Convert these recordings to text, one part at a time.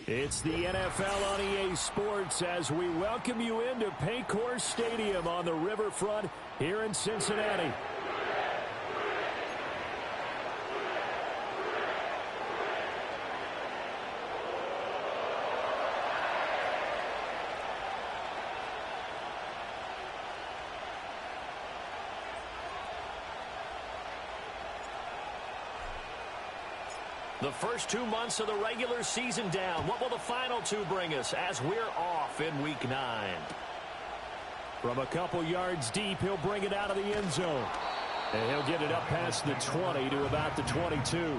It's the NFL on EA Sports as we welcome you into Paycor Stadium on the riverfront here in Cincinnati. The first 2 months of the regular season down. What will the final two bring us as we're off in Week 9? From a couple yards deep, he'll bring it out of the end zone. And he'll get it up past the 20 to about the 22.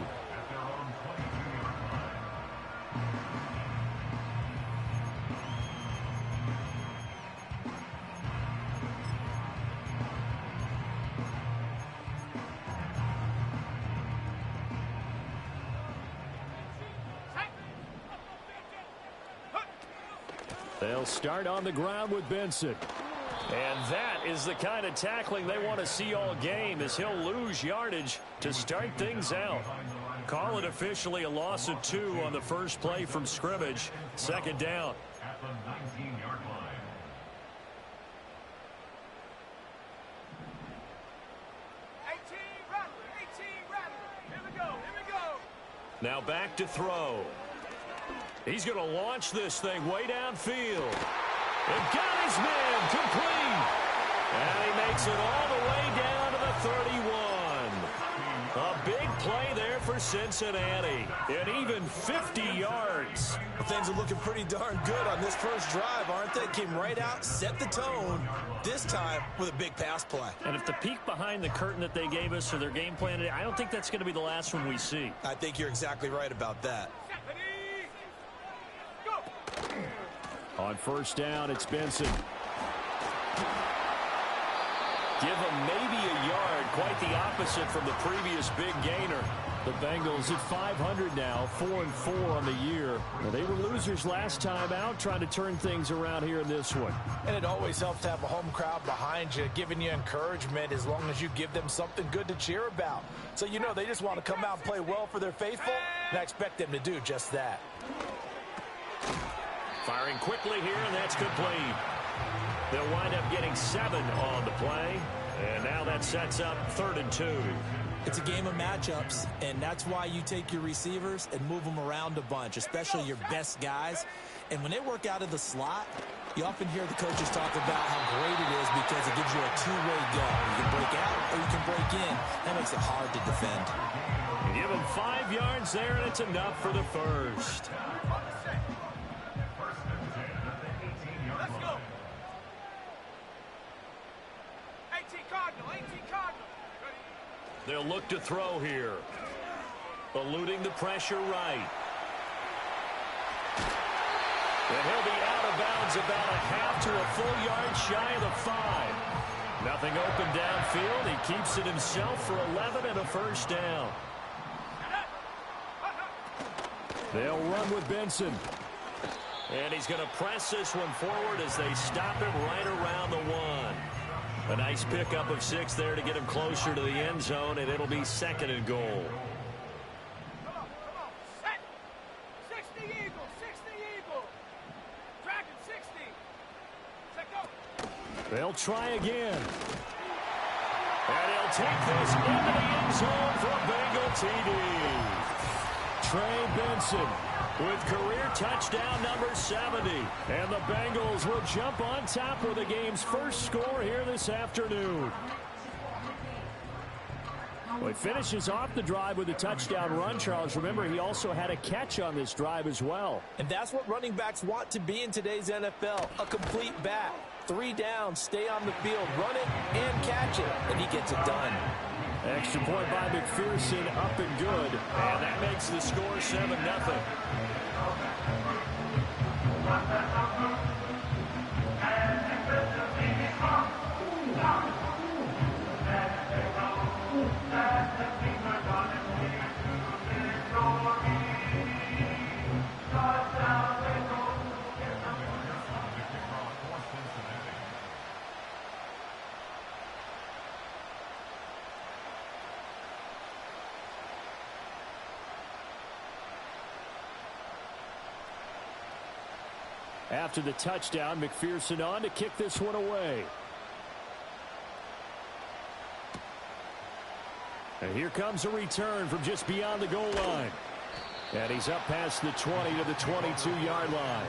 They'll start on the ground with Benson. And that is the kind of tackling they want to see all game, as he'll lose yardage to start things out. Call it officially a loss of 2 on the first play from scrimmage. Second down. At the 19-yard line. Here we go. Now back to throw. He's going to launch this thing way downfield. And got his man complete. And he makes it all the way down to the 31. A big play there for Cincinnati. And even 50 yards. Things are looking pretty darn good on this first drive, aren't they? Came right out, set the tone, this time with a big pass play. And if the peek behind the curtain that they gave us for their game plan today, I don't think that's going to be the last one we see. I think you're exactly right about that. On first down, it's Benson. Give him maybe a yard, quite the opposite from the previous big gainer. The Bengals at 500 now, 4-4 on the year. Well, they were losers last time out, trying to turn things around here in this one. And it always helps to have a home crowd behind you, giving you encouragement as long as you give them something good to cheer about. So you know they just want to come out and play well for their faithful, and I expect them to do just that. Firing quickly here, and that's complete. They'll wind up getting 7 on the play, and now that sets up 3rd and 2. It's a game of matchups, and that's why you take your receivers and move them around a bunch, especially your best guys. And when they work out of the slot, you often hear the coaches talk about how great it is because it gives you a two-way go. You can break out or you can break in. That makes it hard to defend. Give him 5 yards there, and it's enough for the first. They'll look to throw here. Eluding the pressure right. And he'll be out of bounds about a half to a full yard shy of the 5. Nothing open downfield. He keeps it himself for 11 and a first down. They'll run with Benson. And he's going to press this one forward as they stop him right around the 1. A nice pickup of 6 there to get him closer to the end zone, and it'll be 2nd and goal. Come on. Set. 60 Eagles. Dragon 60. Set go. They'll try again. And he'll take this into the end zone for a Bengal TD. Trey Benson with career touchdown number 70. And the Bengals will jump on top with the game's first score here this afternoon. Well, he finishes off the drive with a touchdown run, Charles. Remember, he also had a catch on this drive as well. And that's what running backs want to be in today's NFL, a complete back. 3 down, stay on the field, run it, and catch it. And he gets it done. Extra point by McPherson, up and good. And that makes the score 7-0. After the touchdown, McPherson on to kick this one away. And here comes a return from just beyond the goal line. And he's up past the 20 to the 22-yard line.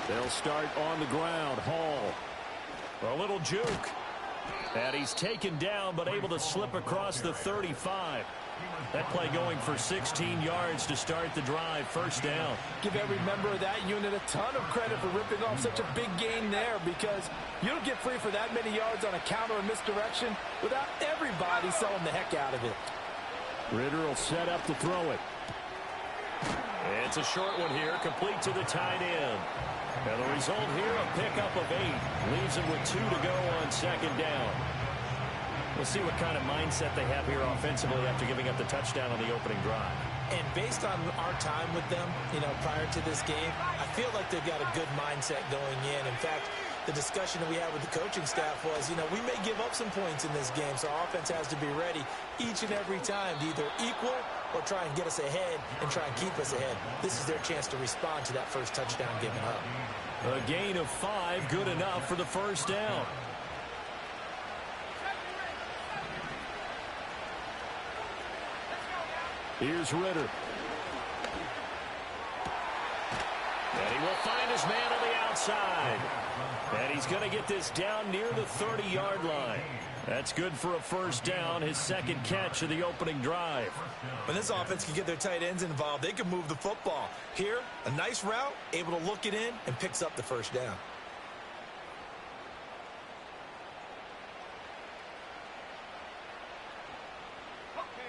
They'll start on the ground. Hall. A little juke. And he's taken down but able to slip across the 35. That play going for 16 yards to start the drive. First down. Give every member of that unit a ton of credit for ripping off such a big gain there, because you don't get free for that many yards on a counter or misdirection without everybody selling the heck out of it. Ritter will set up to throw it. It's a short one here, complete to the tight end. And the result here, a pickup of 8. Leaves him with 2 to go on second down. We'll see what kind of mindset they have here offensively after giving up the touchdown on the opening drive. And based on our time with them, prior to this game, I feel like they've got a good mindset going in. In fact, the discussion that we had with the coaching staff was, we may give up some points in this game, so our offense has to be ready each and every time to either equal or try and get us ahead and try and keep us ahead. This is their chance to respond to that first touchdown given up. A gain of 5, good enough for the first down. Here's Ritter. And he will find his man on the outside. And he's going to get this down near the 30-yard line. That's good for a first down, his second catch of the opening drive. When this offense can get their tight ends involved, they can move the football. Here, a nice route, able to look it in, and picks up the first down.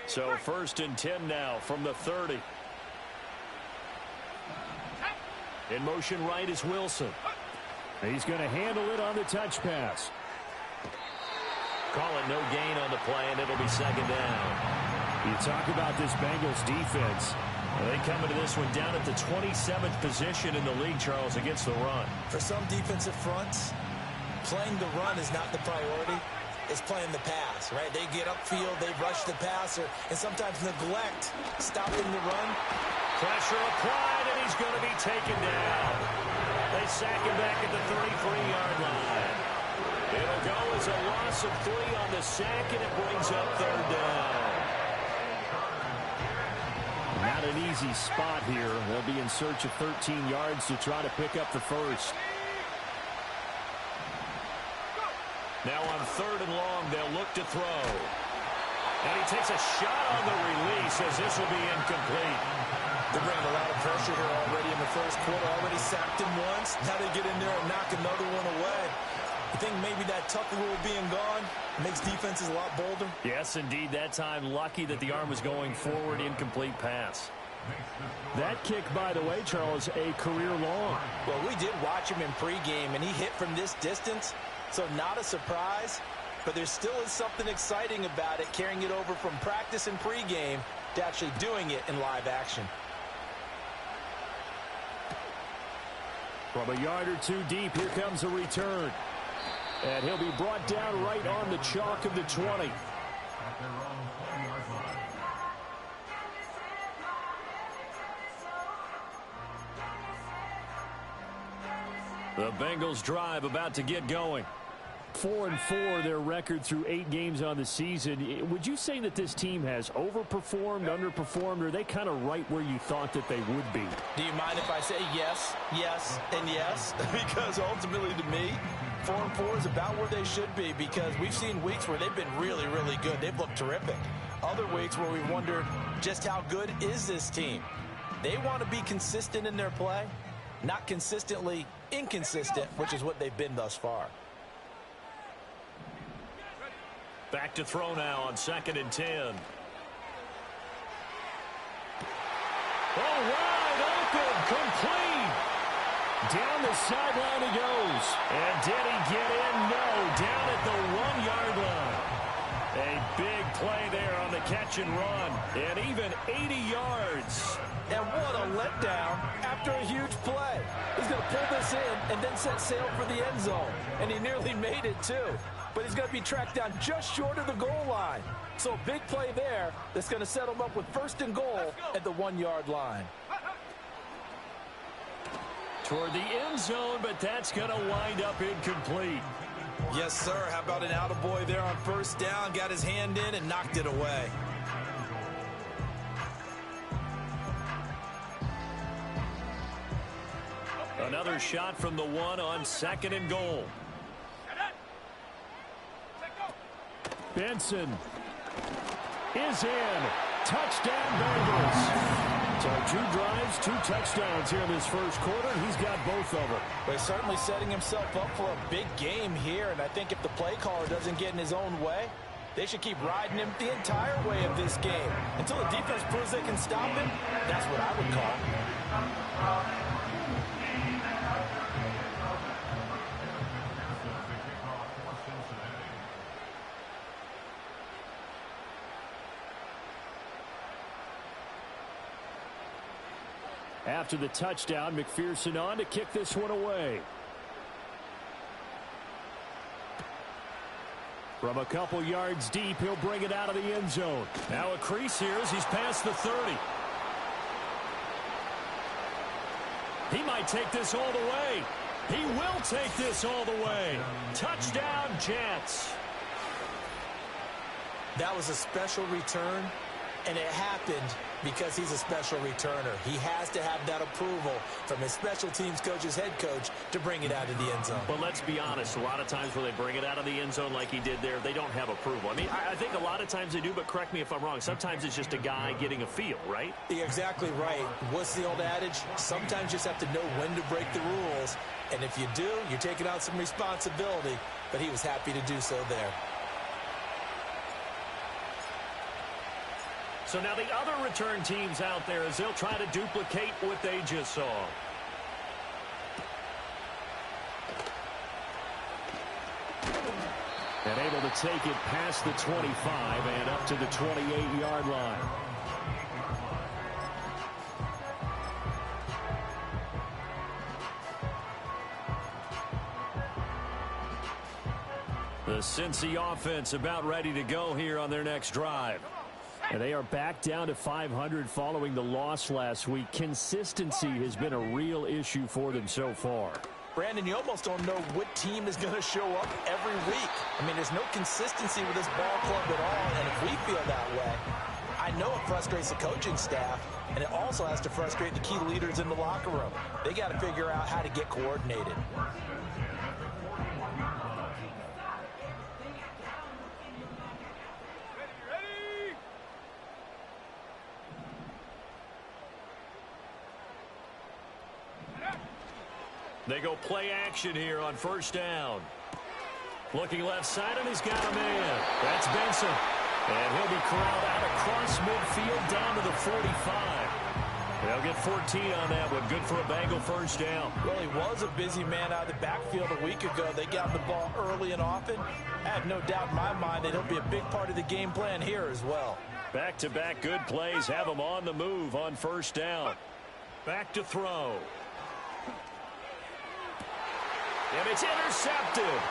So first and 10 now from the 30. In motion right is Wilson. He's going to handle it on the touch pass. Call it no gain on the play, and it'll be second down. You talk about this Bengals defense. Well, they come into this one down at the 27th position in the league, Charles, against the run. For some defensive fronts, playing the run is not the priority. It's playing the pass, right? They get upfield, they rush the passer, and sometimes neglect stopping the run. Pressure applied, and he's going to be taken down. They sack him back at the 33-yard line. It'll go as a loss of 3 on the sack, and it brings up third down. Not an easy spot here. They'll be in search of 13 yards to try to pick up the first. Now on third and long, they'll look to throw. And he takes a shot on the release as this will be incomplete. They're bringing a lot of pressure here already in the first quarter. Already sacked him once. Now they get in there and knock another one away. I think maybe that Tucker rule being gone makes defenses a lot bolder. Yes, indeed. That time, lucky that the arm was going forward. Incomplete pass. That kick, by the way, Charles, a career long. Well, we did watch him in pregame, and he hit from this distance. So not a surprise, but there still is something exciting about it, carrying it over from practice and pregame to actually doing it in live action. From a yard or two deep, here comes a return. And he'll be brought down right on the chalk of the 20. The Bengals drive about to get going. 4-4 their record through 8 games on the season. Would you say that this team has overperformed, underperformed, or are they kind of right where you thought that they would be? Do you mind if I say yes, yes, and yes? Because ultimately to me, 4-4 is about where they should be, because we've seen weeks where they've been really, really good. They've looked terrific. Other weeks where we've wondered just how good is this team. They want to be consistent in their play, not consistently inconsistent, which is what they've been thus far. Back to throw now on 2nd and 10. Oh, wide open, complete. Down the sideline he goes. And did he get in? No, down at the 1-yard line. A big play there on the catch catch and run. And even 80 yards. And what a letdown after a huge play. He's going to pull this in and then set sail for the end zone. And he nearly made it, too. But he's going to be tracked down just short of the goal line. So a big play there that's going to set him up with first and goal at the 1-yard line. Toward the end zone, but that's going to wind up incomplete. Yes, sir. How about an attaboy there on first down? Got his hand in and knocked it away. Another shot from the 1 on second and goal. Benson is in. Touchdown, Bengals. So 2 drives, 2 touchdowns here in this first quarter. He's got both of them. But he's certainly setting himself up for a big game here. And I think if the play caller doesn't get in his own way, they should keep riding him the entire way of this game. Until the defense proves they can stop him, that's what I would call. After the touchdown, McPherson on to kick this one away. From a couple yards deep, he'll bring it out of the end zone. Now a crease here as he's past the 30. He might take this all the way. He will take this all the way. Touchdown, Jets. That was a special return, and it happened because he's a special returner. He has to have that approval from his special teams coach's head coach to bring it out of the end zone. But let's be honest, a lot of times when they bring it out of the end zone like he did there, they don't have approval. I mean, I think a lot of times they do, but correct me if I'm wrong. Sometimes it's just a guy getting a feel, right? You're exactly right. What's the old adage? Sometimes you just have to know when to break the rules. And if you do, you're taking on some responsibility. But he was happy to do so there. So now the other return teams out there as they'll try to duplicate what they just saw. And able to take it past the 25 and up to the 28-yard line. The Cincy offense about ready to go here on their next drive. And they are back down to 500 following the loss last week. Consistency has been a real issue for them so far. Brandon, you almost don't know what team is going to show up every week. I mean, there's no consistency with this ball club at all, and if we feel that way, I know it frustrates the coaching staff, and it also has to frustrate the key leaders in the locker room. They got to figure out how to get coordinated. They go play action here on first down. Looking left side, and he's got a man. That's Benson. And he'll be corralled out across midfield down to the 45. They'll get 14 on that one. Good for a Bengal first down. Well, he was a busy man out of the backfield a week ago. They got the ball early and often. I have no doubt in my mind that he'll be a big part of the game plan here as well. Back-to-back good plays have him on the move on first down. Back to throw. And it's intercepted.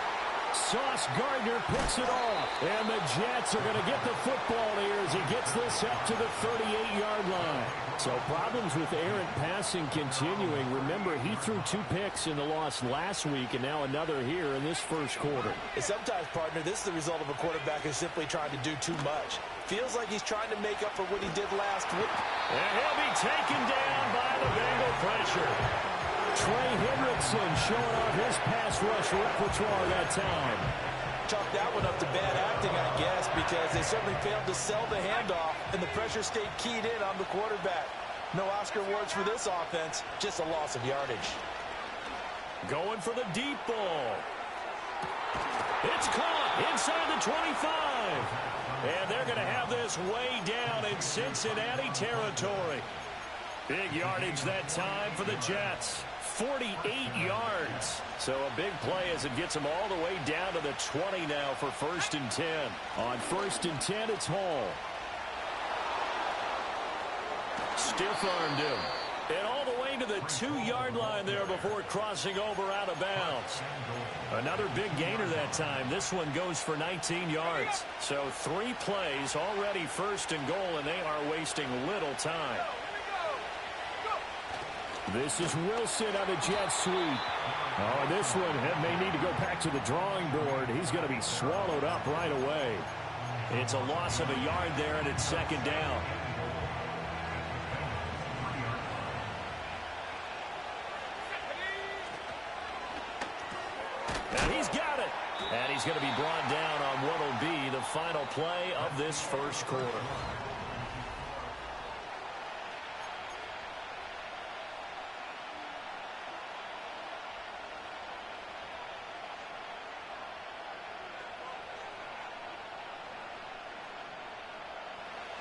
Sauce Gardner picks it off. And the Jets are going to get the football here as he gets this up to the 38-yard line. So problems with errant passing continuing. Remember, he threw 2 picks in the loss last week and now another here in this first quarter. And sometimes, partner, this is the result of a quarterback who's simply trying to do too much. Feels like he's trying to make up for what he did last week. And he'll be taken down by the Bengal pressure. Trey Hendrickson showing off his pass rush repertoire that time. Chalk that one up to bad acting, I guess, because they certainly failed to sell the handoff, and the pressure stayed keyed in on the quarterback. No Oscar awards for this offense, just a loss of yardage. Going for the deep ball. It's caught inside the 25. And they're going to have this way down in Cincinnati territory. Big yardage that time for the Jets. 48 yards. So a big play as it gets them all the way down to the 20 now for 1st and 10. On 1st and 10, it's Hall. stiff-armed him. And all the way to the 2-yard line there before crossing over out of bounds. Another big gainer that time. This one goes for 19 yards. So 3 plays already first and goal, and they are wasting little time. This is Wilson on the jet sweep. Oh, this one may need to go back to the drawing board. He's going to be swallowed up right away. It's a loss of a yard there, and it's second down. And he's got it. And he's going to be brought down on what will be the final play of this first quarter.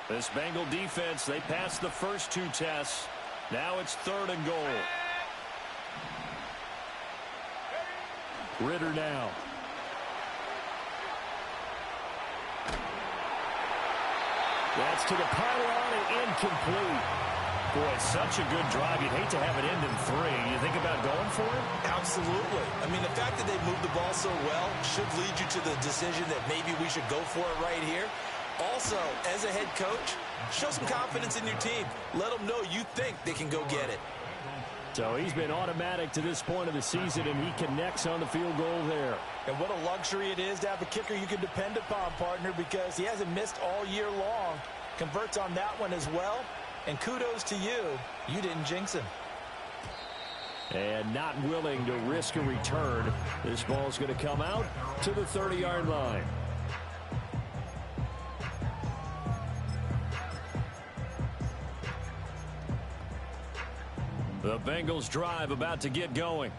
This Bengal defense, they passed the first 2 tests. Now it's 3rd and goal. Ritter now. That's to the pylon and incomplete. Boy, such a good drive. You'd hate to have it end in 3. You think about going for it? Absolutely. I mean, the fact that they moved the ball so well should lead you to the decision that maybe we should go for it right here. Also, as a head coach, show some confidence in your team. Let them know you think they can go get it. So he's been automatic to this point of the season, and he connects on the field goal there. And what a luxury it is to have a kicker you can depend upon, partner, because he hasn't missed all year long. Converts on that one as well. And kudos to you. You didn't jinx him. And not willing to risk a return. This ball's going to come out to the 30-yard line. The Bengals drive about to get going.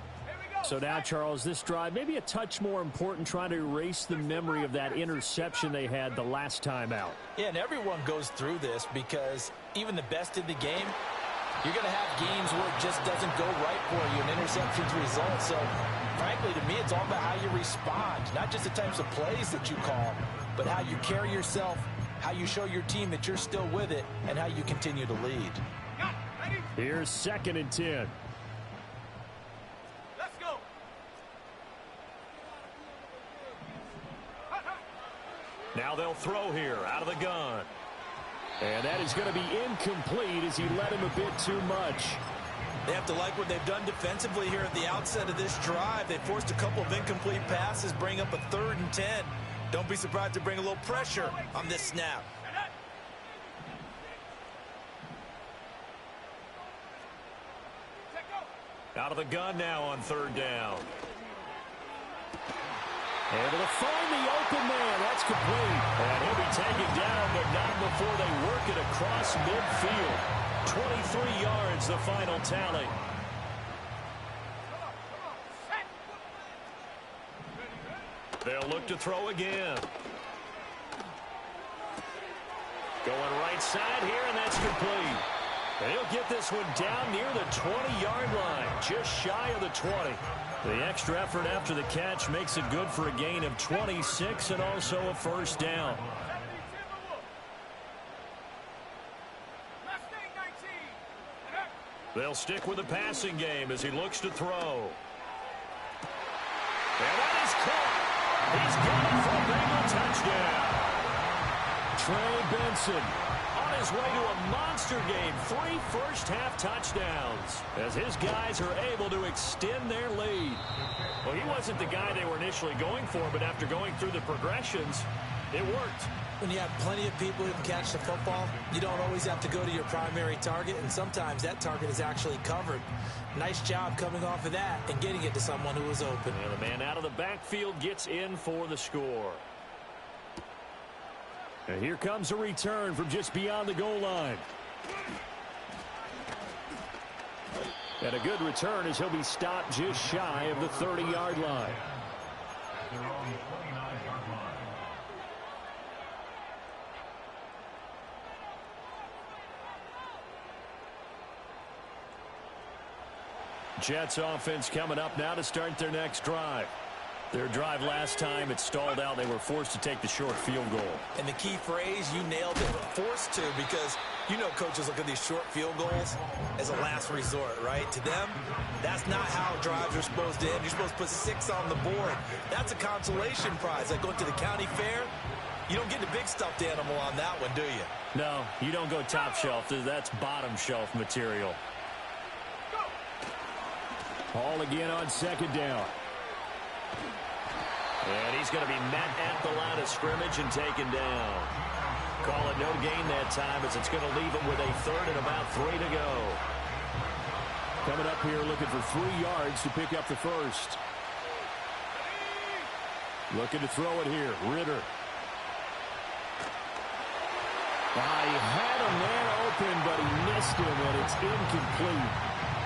So now, Charles, this drive maybe a touch more important, trying to erase the memory of that interception they had the last time out. Yeah, and everyone goes through this because even the best in the game, you're going to have games where it just doesn't go right for you, and interceptions result. So, frankly, to me, it's all about how you respond, not just the types of plays that you call, but how you carry yourself, how you show your team that you're still with it, and how you continue to lead. Here's 2nd and 10. Let's go. Now they'll throw here out of the gun. And that is going to be incomplete as he led him a bit too much. They have to like what they've done defensively here at the outset of this drive. They forced a couple of incomplete passes, bring up a 3rd and 10. Don't be surprised to bring a little pressure on this snap. Out of the gun now on 3rd down. Able to find the open man. That's complete. And he'll be taken down, but not before they work it across midfield. 23 yards, the final tally. They'll look to throw again. Going right side here, and that's complete. They'll get this one down near the 20-yard line, just shy of the 20. The extra effort after the catch makes it good for a gain of 26 and also a first down. They'll stick with the passing game as he looks to throw. And that is caught. He's got it for a Bengal touchdown. Trey Benson on his way to a monster game. 3 first-half touchdowns as his guys are able to extend their lead. Well, he wasn't the guy they were initially going for, but after going through the progressions, it worked. When you have plenty of people who can catch the football, you don't always have to go to your primary target, and sometimes that target is actually covered. Nice job coming off of that and getting it to someone who was open. And the man out of the backfield gets in for the score. And here comes a return from just beyond the goal line. And a good return as he'll be stopped just shy of the 30-yard line. They're on the 29-yard line. Jets offense coming up now to start their next drive. Their drive last time, it stalled out. They were forced to take the short field goal. And the key phrase, you nailed it, forced to, because You know coaches look at these short field goals as a last resort, right? To them, that's not how drives are supposed to end. You're supposed to put 6 on the board. That's a consolation prize. Like going to the county fair, you don't get the big stuffed animal on that one, do you? No, you don't go top shelf. That's bottom shelf material. Ball again on second down. And he's going to be met at the line of scrimmage and taken down. Call it no gain that time as it's going to leave him with a third and about 3 to go. Coming up here looking for 3 yards to pick up the first. Looking to throw it here. Ritter. He had a man open, but he missed him, and it's incomplete.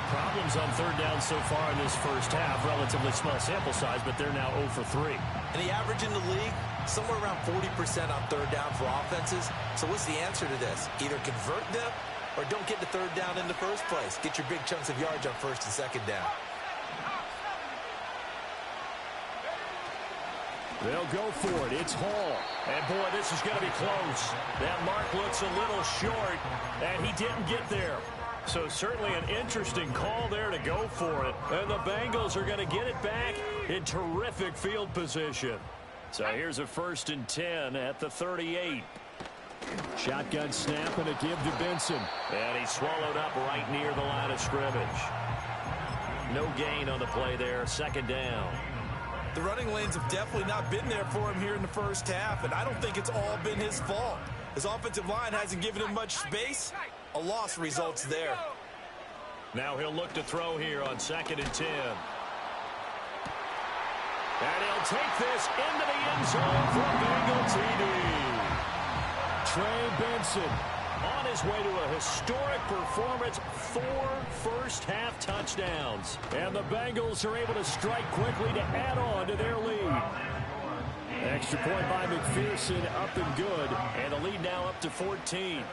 Problems on third down so far in this first half. Relatively small sample size, but they're now 0 for 3. And the average in the league, somewhere around 40% on third down for offenses. So what's the answer to this? Either convert them or don't get the third down in the first place. Get your big chunks of yards on first and second down. They'll go for it. It's Hall. And, boy, this is going to be close. That mark looks a little short, and he didn't get there. So certainly an interesting call there to go for it. And the Bengals are going to get it back in terrific field position. So here's a 1st and 10 at the 38. Shotgun snap and a give to Benson. And he's swallowed up right near the line of scrimmage. No gain on the play there. 2nd down. The running lanes have definitely not been there for him here in the first half, and I don't think it's all been his fault. His offensive line hasn't given him much space. A loss results there. Now he'll look to throw here on 2nd and 10. And he'll take this into the end zone for a Bengal TD. Trey Benson on his way to a historic performance, 4 first-half touchdowns. And the Bengals are able to strike quickly to add on to their lead. Extra point by McPherson, up and good. And the lead now up to 14.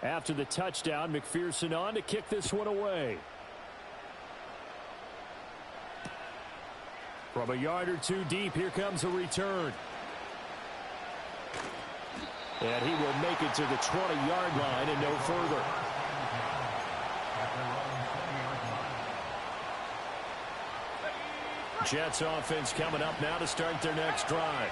After the touchdown, McPherson on to kick this one away. From a yard or 2 deep, here comes a return. And he will make it to the 20-yard line and no further. Jets offense coming up now to start their next drive.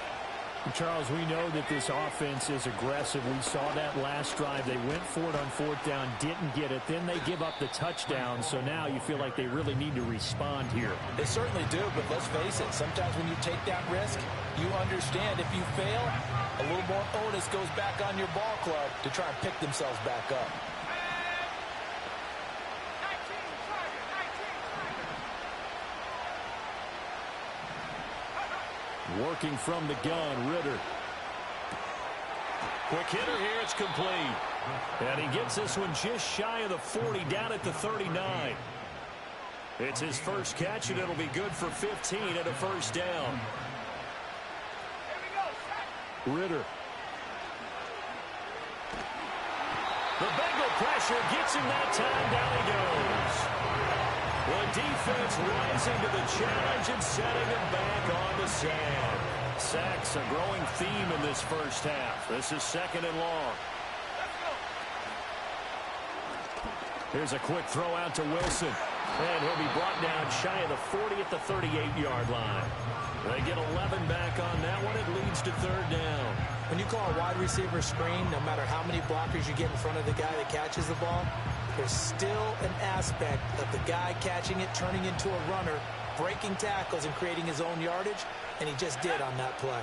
Charles, we know that this offense is aggressive. We saw that last drive. They went for it on 4th down, didn't get it. Then they give up the touchdown. So now you feel like they really need to respond here. They certainly do, but let's face it. Sometimes when you take that risk, you understand if you fail, a little more onus goes back on your ball club to try and pick themselves back up. Working from the gun, Ritter. Quick hitter here, it's complete. And he gets this one just shy of the 40, down at the 39. It's his first catch, and it'll be good for 15 and a first down. Ritter. The Bengal pressure gets him that time. Down he goes. The defense rising to the challenge and setting him back on the sand. Sacks a growing theme in this first half. This is 2nd and long. Here's a quick throw out to Wilson. And he'll be brought down shy of the 40 at the 38-yard line. They get 11 back on that one. It leads to 3rd down. When you call a wide receiver screen, no matter how many blockers you get in front of the guy that catches the ball, there's still an aspect of the guy catching it, turning into a runner, breaking tackles and creating his own yardage, and he just did on that play.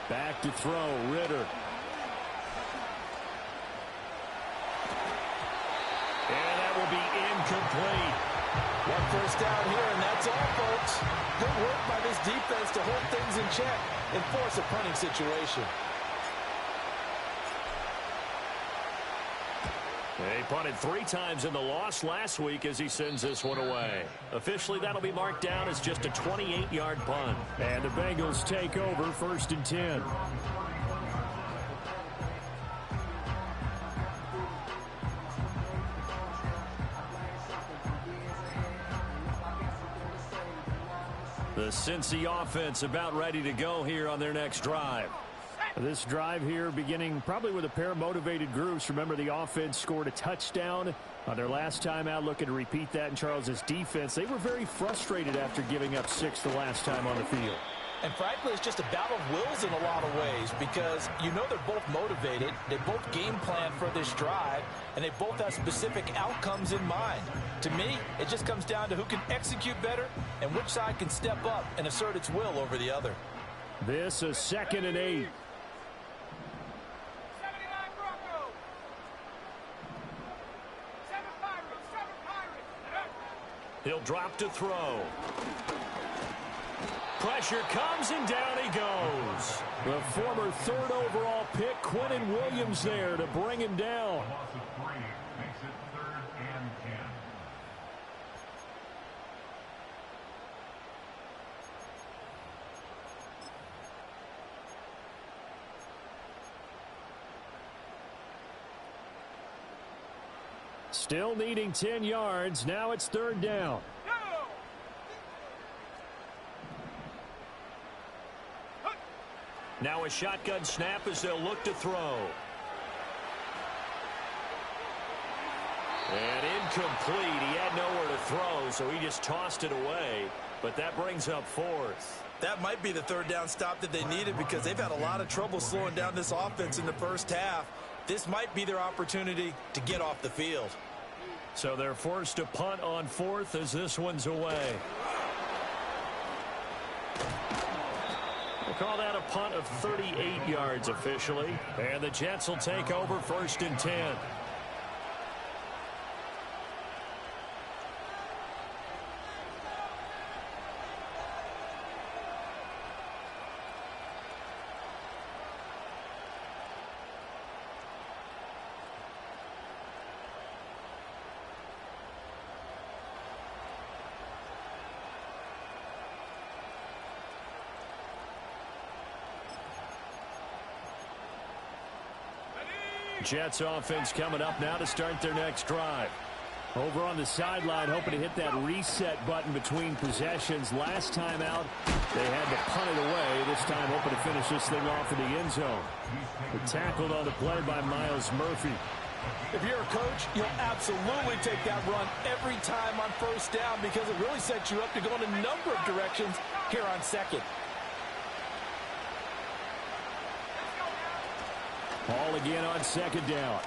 Back to throw, Ritter. And that will be incomplete. 1 first down here, and that's all, folks. Good work by this defense to hold things in check and force a punting situation. He punted 3 times in the loss last week as he sends this one away. Officially, that'll be marked down as just a 28-yard punt. And the Bengals take over 1st and 10. The Cincy offense about ready to go here on their next drive. This drive here beginning probably with a pair of motivated groups. Remember, the offense scored a touchdown on their last time out, looking to repeat that in Charles's defense. They were very frustrated after giving up 6 the last time on the field. And frankly, it's just a battle of wills in a lot of ways because you know they're both motivated. They both game plan for this drive, and they both have specific outcomes in mind. To me, it just comes down to who can execute better and which side can step up and assert its will over the other. This is 2nd and 8. He'll drop to throw. Pressure comes, and down he goes. The former 3rd overall pick, Quinnen Williams, there to bring him down. Loss of 3 makes it 3rd and 10. Still needing 10 yards. Now it's 3rd down. Now a shotgun snap as they'll look to throw. And incomplete. He had nowhere to throw, so he just tossed it away. But that brings up 4th. That might be the 3rd down stop that they needed because they've had a lot of trouble slowing down this offense in the first half. This might be their opportunity to get off the field. So they're forced to punt on 4th as this one's away. We'll call that a punt of 38 yards officially. And the Jets will take over 1st and 10. Jets offense coming up now to start their next drive. Over on the sideline, hoping to hit that reset button between possessions. Last time out, they had to punt it away. This time, hoping to finish this thing off in the end zone. But tackled on the play by Myles Murphy. If you're a coach, you'll absolutely take that run every time on 1st down because it really sets you up to go in a number of directions here on 2nd. Ball again on 2nd down.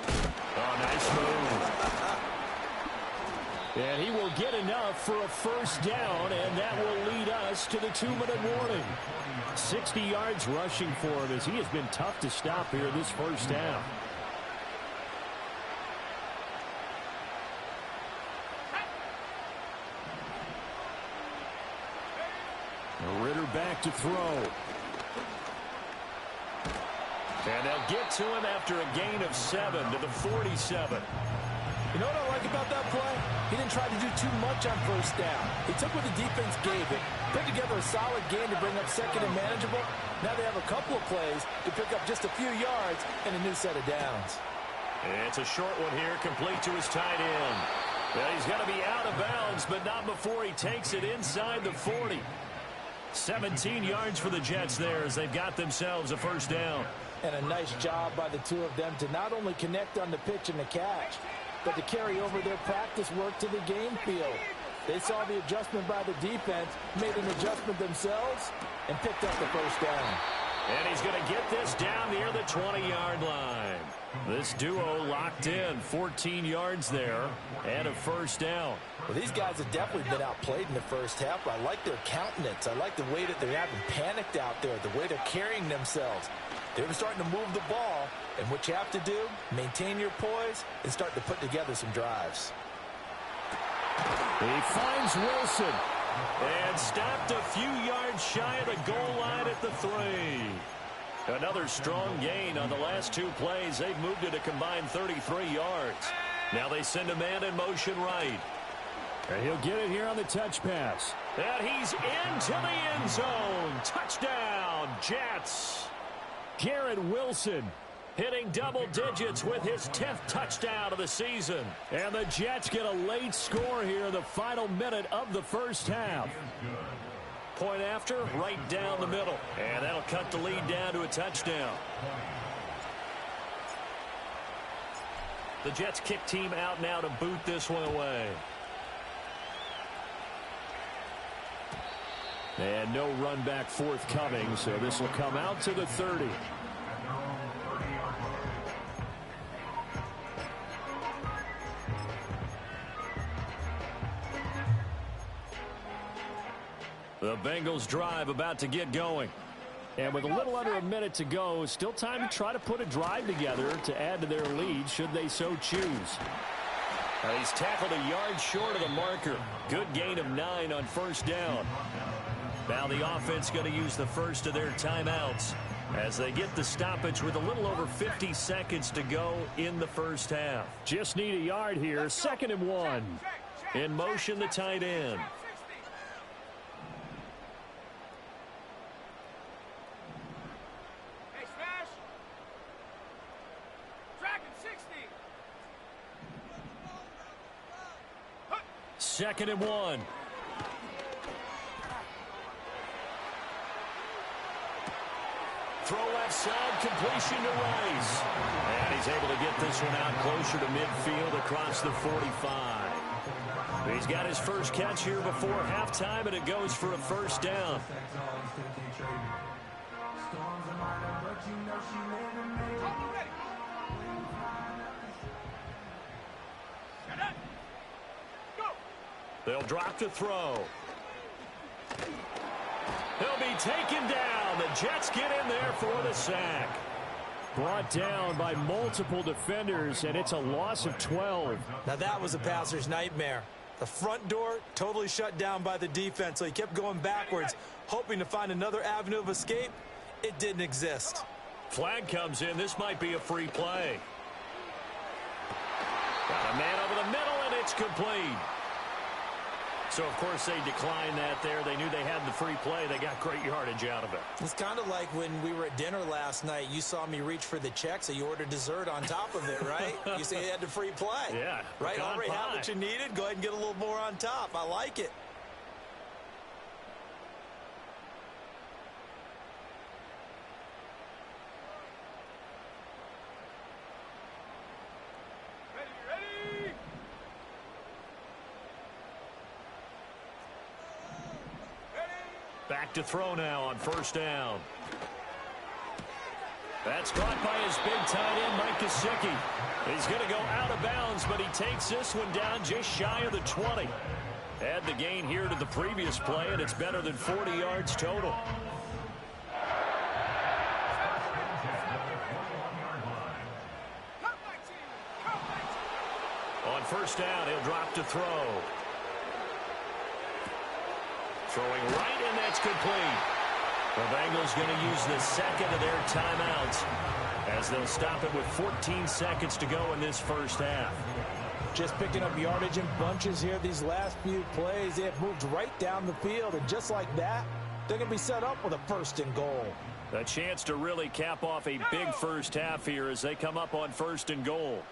Oh, nice move. And he will get enough for a 1st down, and that will lead us to the 2-minute warning. 60 yards rushing for him as he has been tough to stop here this first half. Ritter back to throw. And they'll get to him after a gain of 7 to the 47. You know what I like about that play? He didn't try to do too much on 1st down. He took what the defense gave it, put together a solid game to bring up 2nd and manageable. Now they have a couple of plays to pick up just a few yards and a new set of downs. And it's a short one here, complete to his tight end. Well, he's going to be out of bounds, but not before he takes it inside the 40. 17 yards for the Jets there as they've got themselves a 1st down. And a nice job by the two of them to not only connect on the pitch and the catch, but to carry over their practice work to the game field. They saw the adjustment by the defense, made an adjustment themselves, and picked up the 1st down. And he's going to get this down near the 20-yard line. This duo locked in, 14 yards there, and a 1st down. Well, these guys have definitely been outplayed in the first half, but I like their countenance. I like the way that they're having panicked out there, the way they're carrying themselves. They're starting to move the ball, and what you have to do, maintain your poise and start to put together some drives. He finds Wilson. And stopped a few yards shy of the goal line at the 3. Another strong gain on the last 2 plays. They've moved it a combined 33 yards. Now they send a man in motion right. And he'll get it here on the touch pass. And he's into the end zone. Touchdown, Jets. Garrett Wilson hitting double digits with his 10th touchdown of the season. And the Jets get a late score here in the final minute of the first half. Point after, right down the middle. And that'll cut the lead down to a touchdown. The Jets kick team out now to boot this one away. And no run back forthcoming, so this will come out to the 30. The Bengals drive about to get going. And with a little under a minute to go, still time to try to put a drive together to add to their lead should they so choose. He's tackled a yard short of the marker. Good gain of 9 on first down. Now the offense going to use the first of their timeouts as they get the stoppage with a little over 50 seconds to go in the first half. Just need a yard here. 2nd and 1. In motion, the tight end. Hey, smash. Tracking 60. 2nd and 1. Throw left side, completion to Rice. And he's able to get this one out closer to midfield across the 45. He's got his first catch here before halftime, and it goes for a first down. They'll drop to throw. He'll be taken down. The Jets get in there for the sack. Brought down by multiple defenders, and it's a loss of 12. Now that was a passer's nightmare. The front door totally shut down by the defense, so he kept going backwards, hoping to find another avenue of escape. It didn't exist. Flag comes in. This might be a free play. Got a man over the middle, and it's complete. So, of course, they declined that there. They knew they had the free play. They got great yardage out of it. It's kind of like when we were at dinner last night. You saw me reach for the check, so you ordered dessert on top of it, right? You say you had the free play. Yeah. Right? Already had what you needed. Go ahead and get a little more on top. I like it. Back to throw now on first down. That's caught by his big tight end, Mike Gesicki. He's going to go out of bounds, but he takes this one down just shy of the 20. Add the gain here to the previous play, and it's better than 40 yards total. On first down, he'll drop to throw. Throwing right, and that's complete. The Bengals going to use the second of their timeouts as they'll stop it with 14 seconds to go in this first half. Just picking up yardage in bunches here these last few plays. They have moved right down the field, and just like that, they're going to be set up with a 1st and goal. A chance to really cap off a big first half here as they come up on 1st and goal.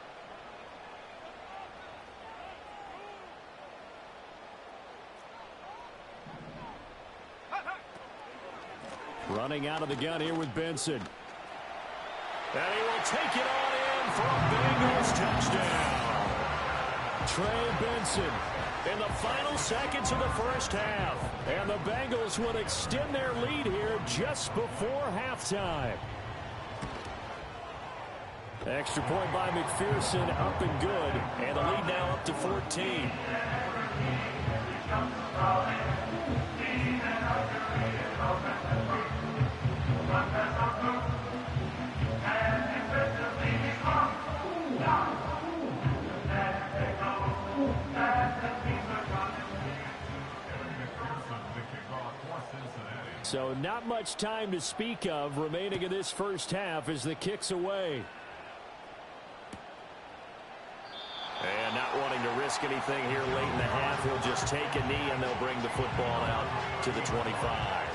Running out of the gun here with Benson. And he will take it on in for a Bengals touchdown. Trey Benson in the final seconds of the first half. And the Bengals will extend their lead here just before halftime. Extra point by McPherson, up and good. And the lead now up to 14. So not much time to speak of remaining in this first half as the kick's away. risk anything here late in the half. He'll just take a knee, and they'll bring the football out to the 25.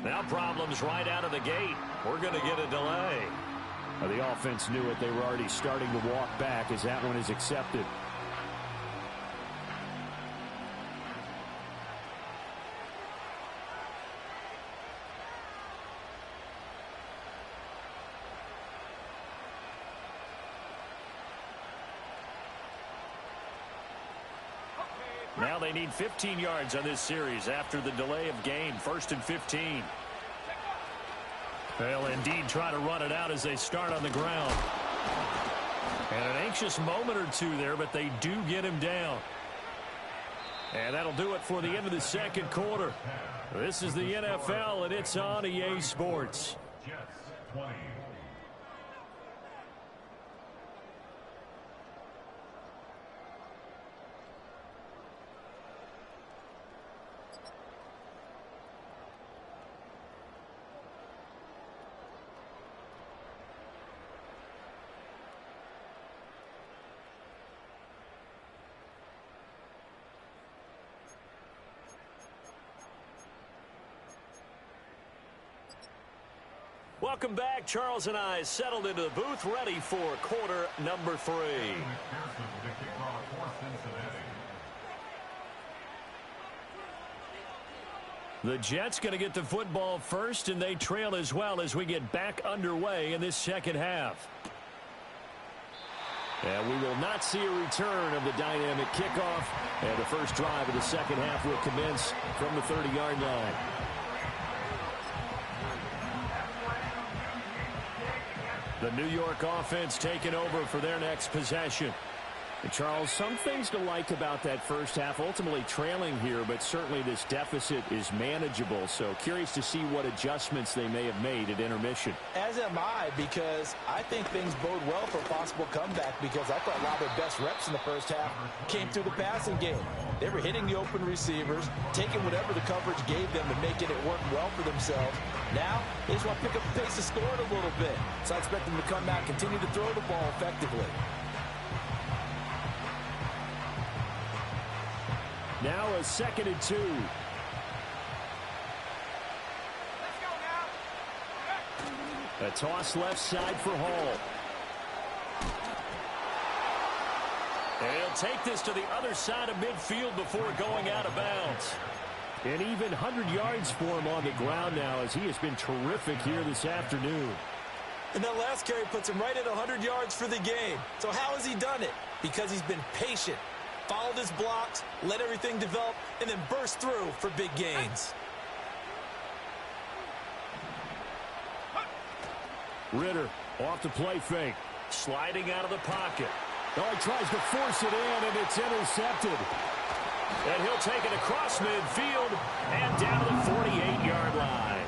Now problems right out of the gate. We're going to get a delay. Well, the offense knew it. They were already starting to walk back as that one is accepted. Now they need 15 yards on this series after the delay of game. 1st and 15. They'll indeed try to run it out as they start on the ground. And an anxious moment or two there, but they do get him down. And that'll do it for the end of the second quarter. This is the NFL, and it's on EA Sports. Jets 20. Welcome back. Charles and I settled into the booth, ready for quarter number 3. The Jets going to get the football first, and they trail as well as we get back underway in this second half. And we will not see a return of the dynamic kickoff, and the first drive of the second half will commence from the 30-yard line. The New York offense taking over for their next possession. And Charles, some things to like about that first half. Ultimately trailing here, but certainly this deficit is manageable. So curious to see what adjustments they may have made at intermission. As am I, because I think things bode well for a possible comeback, because I thought a lot of their best reps in the first half came through the passing game. They were hitting the open receivers, taking whatever the coverage gave them and making it work well for themselves. Now, they just want to pick up the pace of scoring a little bit. So I expect them to come out, continue to throw the ball effectively. Now a 2nd and 2. Let's go now. A toss left side for Hall. And he'll take this to the other side of midfield before going out of bounds. And even 100 yards for him on the ground now, as he has been terrific here this afternoon. And that last carry puts him right at 100 yards for the game. So how has he done it? Because he's been patient, followed his blocks, let everything develop, and then burst through for big gains. Ritter off the play fake. Sliding out of the pocket. Oh, he tries to force it in, and it's intercepted. And he'll take it across midfield and down to the 48-yard line.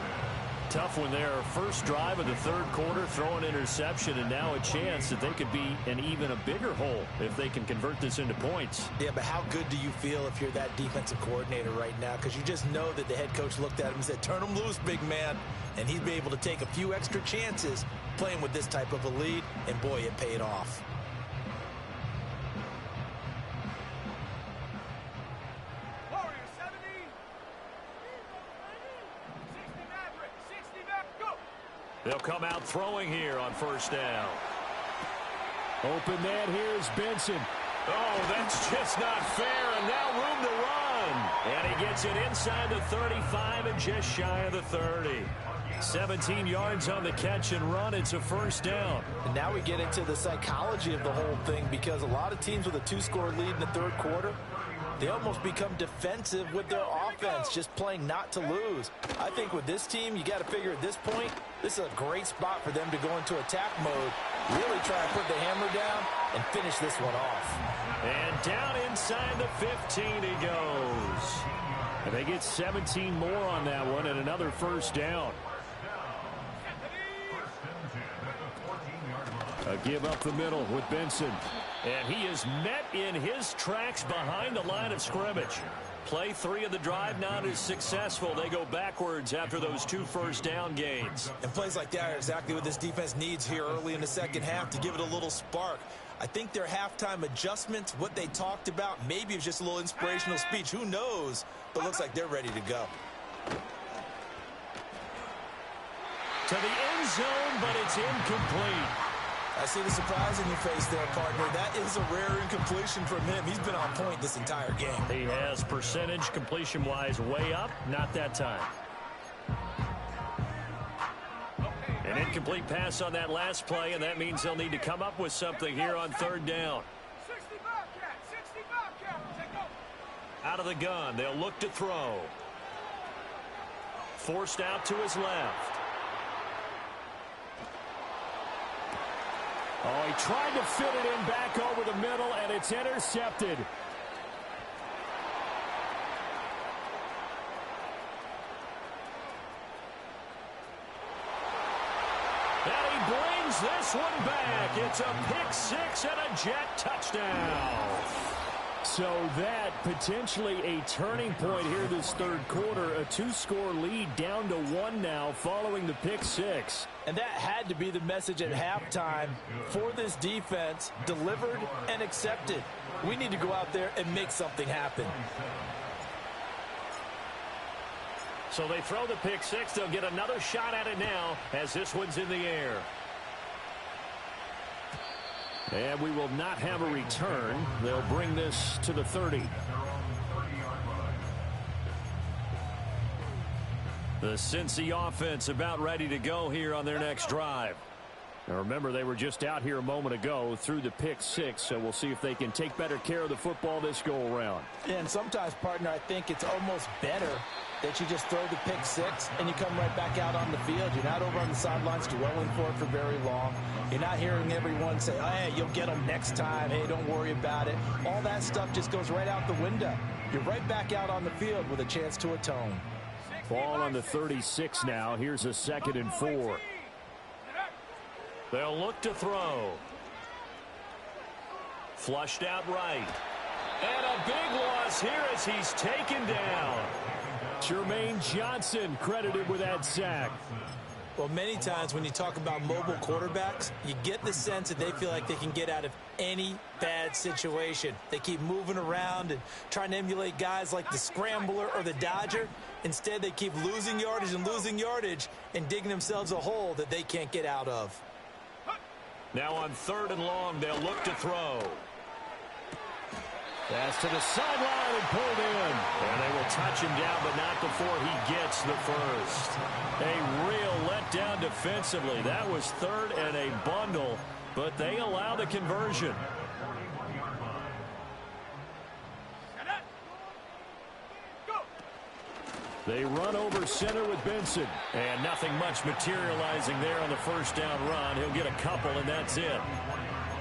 Tough one there. First drive of the third quarter, throw an interception, and now a chance that they could be in even a bigger hole if they can convert this into points. Yeah, but how good do you feel if you're that defensive coordinator right now? Because you just know that the head coach looked at him and said, turn him loose, big man. And he'd be able to take a few extra chances playing with this type of a lead, and boy, it paid off. They'll come out throwing here on first down. Open man, here's Benson. Oh, that's just not fair, and now room to run. And he gets it inside the 35 and just shy of the 30. 17 yards on the catch and run. It's a first down. And now we get into the psychology of the whole thing, because a lot of teams with a 2-score lead in the third quarter, they almost become defensive with their offense, just playing not to lose. I think with this team, you got to figure at this point, this is a great spot for them to go into attack mode, really try and put the hammer down and finish this one off. And down inside the 15 he goes. And they get 17 more on that one and another first down. A give up the middle with Benson. And he is met in his tracks behind the line of scrimmage. Play 3 of the drive not as successful. They go backwards after those 2 first down gains. And plays like that are exactly what this defense needs here early in the second half to give it a little spark. I think their halftime adjustments, what they talked about, maybe it was just a little inspirational speech. Who knows? But looks like they're ready to go. To the end zone, but it's incomplete. I see the surprise in your face there, partner. That is a rare incompletion from him. He's been on point this entire game. He has percentage completion-wise way up, not that time. An incomplete pass on that last play, and that means they'll need to come up with something here on third down. Out of the gun, they'll look to throw. Forced out to his left. Oh, he tried to fit it in back over the middle, and it's intercepted. And he brings this one back. It's a pick 6 and a Jet touchdown. So that potentially a turning point here this third quarter. A 2-score lead down to 1 now following the pick 6. And that had to be the message at halftime for this defense, delivered and accepted. We need to go out there and make something happen. So they throw the pick 6. They'll get another shot at it now as this one's in the air. And we will not have a return. They'll bring this to the 30. The Cincy offense about ready to go here on their next drive. Now remember, they were just out here a moment ago through the pick 6, so we'll see if they can take better care of the football this go-around. And sometimes, partner, I think it's almost better that you just throw the pick 6 and you come right back out on the field. You're not over on the sidelines dwelling for it for very long. You're not hearing everyone say, oh, hey, you'll get them next time. Hey, don't worry about it. All that stuff just goes right out the window. You're right back out on the field with a chance to atone. Ball on the 36 now. Here's a 2nd and 4. They'll look to throw. Flushed out right. And a big loss here as he's taken down. Jermaine Johnson credited with that sack. Well, many times when you talk about mobile quarterbacks, you get the sense that they feel like they can get out of any bad situation. They keep moving around and trying to emulate guys like the Scrambler or the Dodger. Instead, they keep losing yardage and digging themselves a hole that they can't get out of. Now on 3rd and long, they'll look to throw. Pass to the sideline and pulled in. And they will touch him down, but not before he gets the first. A real letdown defensively. That was 3rd and a bundle, but they allow the conversion. They run over center with Benson. And nothing much materializing there on the first down run. He'll get a couple, and that's it.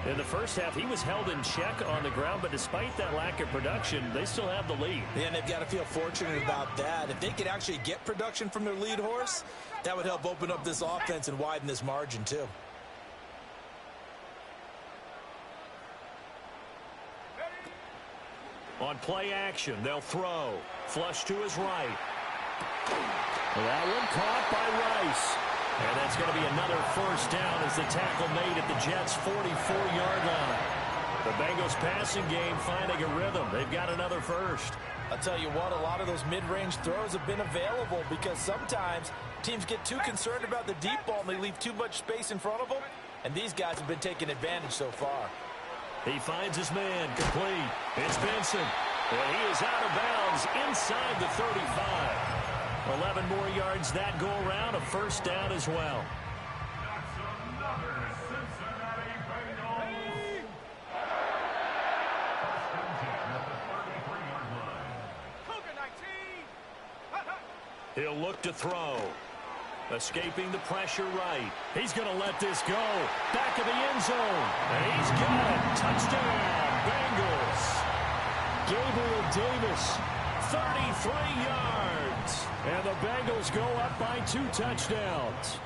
In the first half, he was held in check on the ground, but despite that lack of production, they still have the lead. Yeah, and they've got to feel fortunate about that. If they could actually get production from their lead horse, that would help open up this offense and widen this margin, too. On play action, they'll throw. Flush to his right. That one caught by Rice. And that's going to be another first down as the tackle made at the Jets' 44-yard line. The Bengals passing game finding a rhythm. They've got another first. I'll tell you what, a lot of those mid-range throws have been available because sometimes teams get too concerned about the deep ball and they leave too much space in front of them. And these guys have been taking advantage so far. He finds his man complete. It's Benson. And he is out of bounds inside the 35. 11 more yards that go around, a first down as well. look to throw. Escaping the pressure right. He's going to let this go. Back of the end zone. And he's got it. Touchdown, Bengals. Gabriel Davis, 33 yards. And the Bengals go up by 2 touchdowns.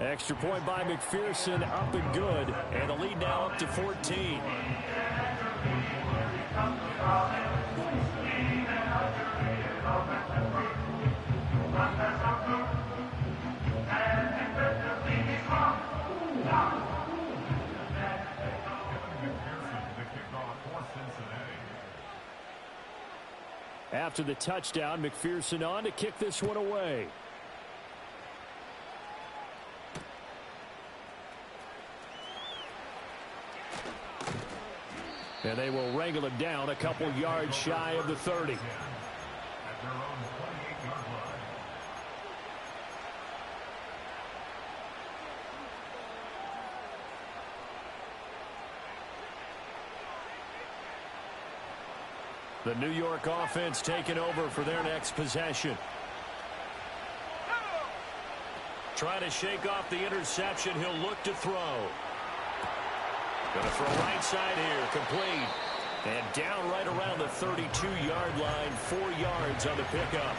Extra point by McPherson, up and good. And the lead now up to 14. After the touchdown, McPherson on to kick this one away. And they will wrangle him down a couple yards shy of the 30. At their own 28-yard line. The New York offense taking over for their next possession. Trying to shake off the interception. He'll look to throw. Going to throw right side here. Complete. And down right around the 32-yard line. 4 yards on the pickup.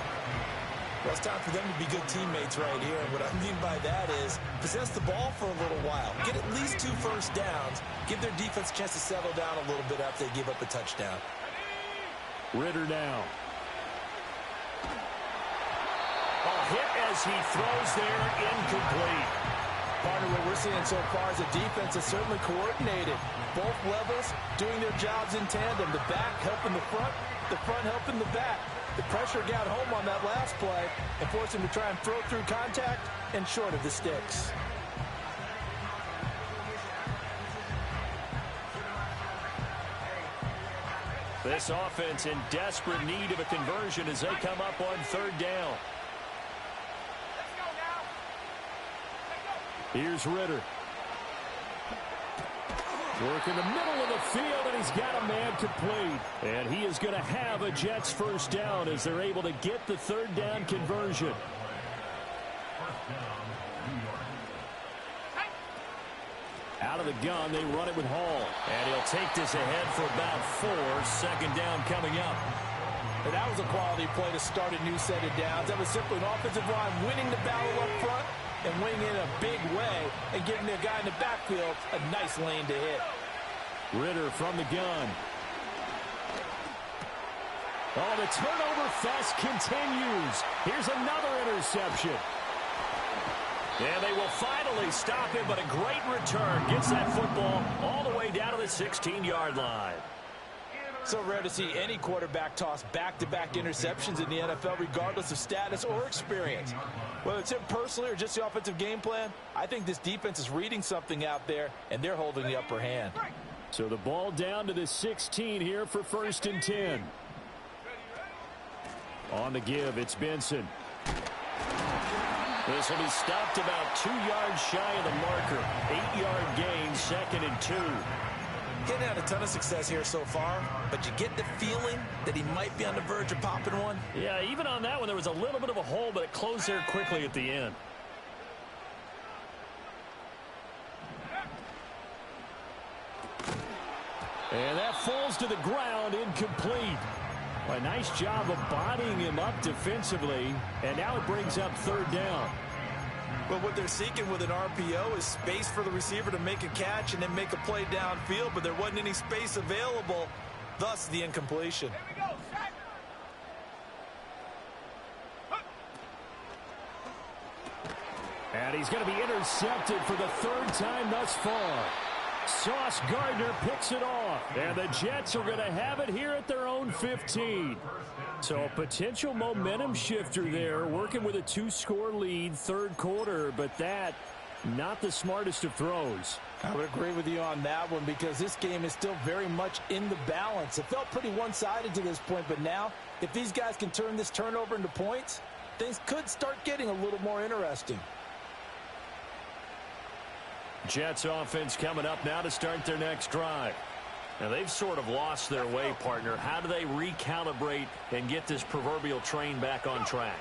Well, it's time for them to be good teammates right here. And what I mean by that is possess the ball for a little while. Get at least 2 first downs. Give their defense a chance to settle down a little bit after they give up a touchdown. Ritter now. A hit as he throws there. Incomplete. Partner, what we're seeing so far is a defense that's certainly coordinated. Both levels doing their jobs in tandem. The back helping the front helping the back. The pressure got home on that last play and forced him to try and throw through contact and short of the sticks. This offense in desperate need of a conversion as they come up on 3rd down. Here's Ritter. Work in the middle of the field, and he's got a man complete. And he is going to have a Jets first down as they're able to get the 3rd down conversion. Out of the gun, they run it with Hall. And he'll take this ahead for about 4. 2nd down coming up. And that was a quality play to start a new set of downs. That was simply an offensive line winning the battle up front and winning in a big way and giving the guy in the backfield a nice lane to hit. Ritter from the gun. Oh, the turnover fest continues. Here's another interception. And they will finally stop him, but a great return. Gets that football all the way down to the 16-yard line. So rare to see any quarterback toss back-to-back interceptions in the NFL, regardless of status or experience. Whether it's him personally or just the offensive game plan, I think this defense is reading something out there, and they're holding the upper hand. So the ball down to the 16 here for 1st and 10. On the give, it's Benson. This will be stopped about 2 yards shy of the marker. 8-yard gain, 2nd and 2. Getting had a ton of success here so far, but you get the feeling that he might be on the verge of popping one. Yeah, even on that one, there was a little bit of a hole, but it closed there quickly at the end. And that falls to the ground, incomplete. A nice job of bodying him up defensively, and now it brings up 3rd down. But what they're seeking with an RPO is space for the receiver to make a catch and then make a play downfield, but there wasn't any space available, thus the incompletion. And he's going to be intercepted for the 3rd time thus far. Sauce Gardner picks it off, and the Jets are going to have it here at their own 15. So a potential momentum shifter there, working with a 2-score lead, 3rd quarter, but that, not the smartest of throws. I would agree with you on that one because this game is still very much in the balance. It felt pretty one-sided to this point, but now, if these guys can turn this turnover into points, things could start getting a little more interesting. Jets offense coming up now to start their next drive. Now, they've sort of lost their way, partner. How do they recalibrate and get this proverbial train back on track?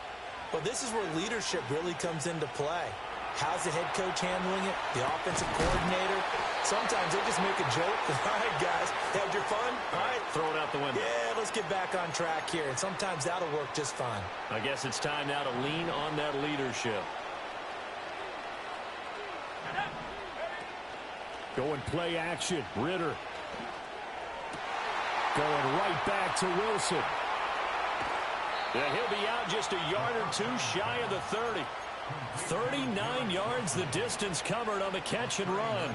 Well, this is where leadership really comes into play. How's the head coach handling it? The offensive coordinator? Sometimes they just make a joke. All right, guys, had your fun? All right. Throw it out the window. Yeah, let's get back on track here. And sometimes that'll work just fine. I guess it's time now to lean on that leadership. Going play action. Ritter. Going right back to Wilson. Yeah, he'll be out just a yard or two shy of the 30. 39 yards the distance covered on the catch and run.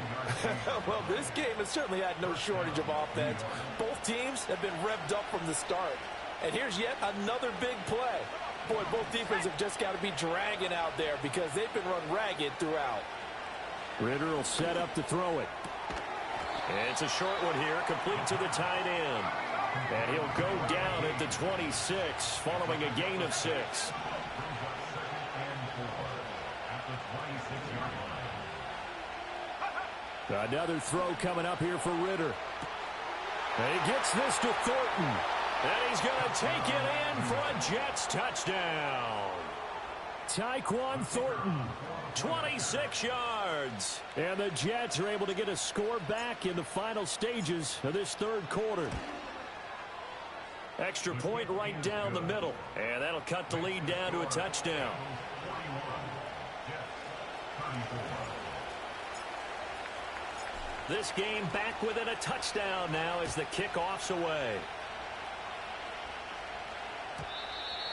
Well, this game has certainly had no shortage of offense. Both teams have been revved up from the start. And here's yet another big play. Boy, both defenses have just got to be dragging out there because they've been run ragged throughout. Ritter will set up to throw it. And it's a short one here, complete to the tight end. And he'll go down at the 26, following a gain of 6. Another throw coming up here for Ritter. And he gets this to Thornton. And he's going to take it in for a Jets touchdown. Tyquan Thornton. 26 yards. And the Jets are able to get a score back in the final stages of this third quarter. Extra point right down the middle. And that'll cut the lead down to a touchdown. This game back within a touchdown now as the kickoff's away.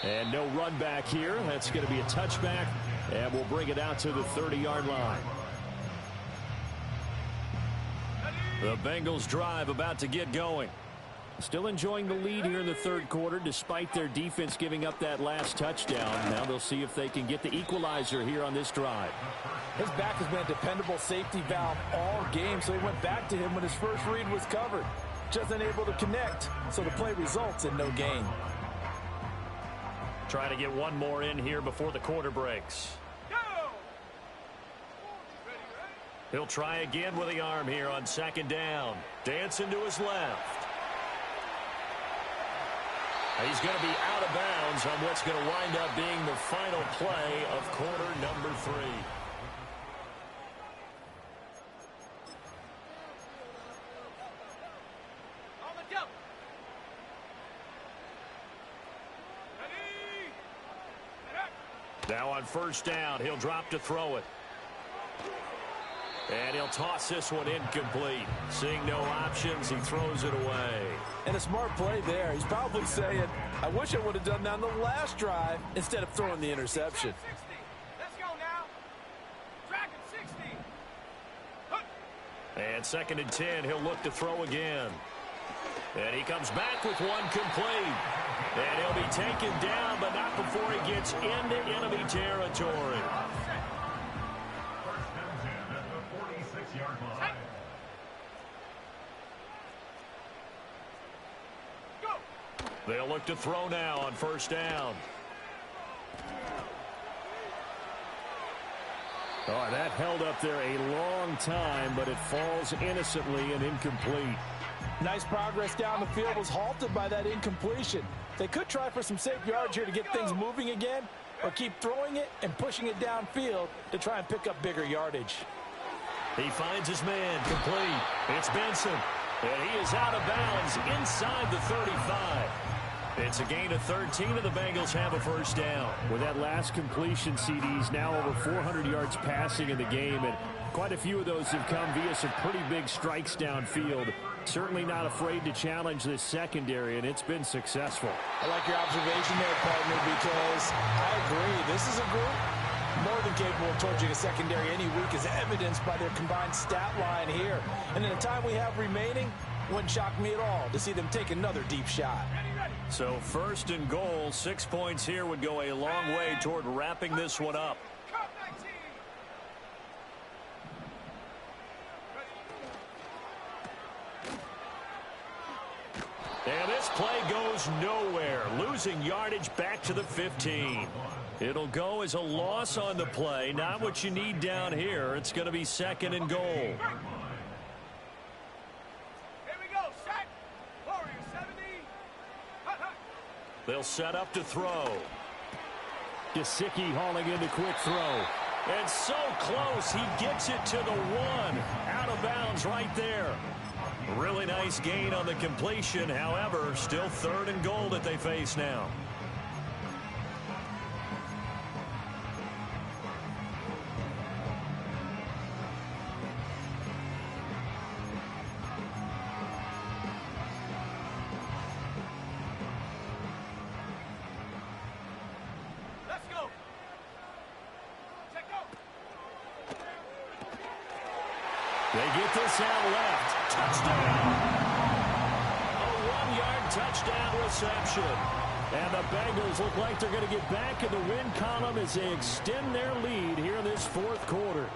And no run back here. That's going to be a touchback. And we'll bring it out to the 30-yard line. The Bengals drive about to get going. Still enjoying the lead here in the third quarter despite their defense giving up that last touchdown. Now they'll see if they can get the equalizer here on this drive. His back has been a dependable safety valve all game, so he went back to him when his first read was covered. Just unable to connect, so the play results in no gain. Trying to get one more in here before the quarter breaks. He'll try again with the arm here on second down. Dancing to his left. He's going to be out of bounds on what's going to wind up being the final play of quarter number 3. Now on first down, he'll drop to throw it. And he'll toss this one incomplete. Seeing no options, he throws it away. And a smart play there. He's probably saying, I wish I would have done that on the last drive instead of throwing the interception. Let's go now. Track him 60. And second and 10, he'll look to throw again. And he comes back with one complete. And he'll be taken down, but not before he gets into enemy territory. They'll look to throw now on first down. Oh, that held up there a long time, but it falls innocently and incomplete. Nice progress down the field was halted by that incompletion. They could try for some safe yards here to get things moving again, or keep throwing it and pushing it downfield to try and pick up bigger yardage. He finds his man complete. It's Benson. And he is out of bounds inside the 35. It's a gain of 13, and the Bengals have a first down. With that last completion, CD's now over 400 yards passing in the game, and quite a few of those have come via some pretty big strikes downfield. Certainly not afraid to challenge this secondary, and it's been successful. I like your observation there, partner, because I agree. This is a group more than capable of torching a secondary any week, as evidenced by their combined stat line here. And in the time we have remaining, wouldn't shock me at all to see them take another deep shot. So first and goal, 6 points here would go a long way toward wrapping this one up. And this play goes nowhere, losing yardage back to the 15. It'll go as a loss on the play, not what you need down here. It's going to be second and goal. Here we go, They'll set up to throw. Gesicki hauling in the quick throw. And so close, he gets it to the 1. Out of bounds right there. Really nice gain on the completion. However, still 3rd and goal that they face now. Let's go. Check go. They get this out left. Touchdown! A 1-yard touchdown reception. And the Bengals look like they're going to get back in the win column as they extend their lead here in this 4th quarter.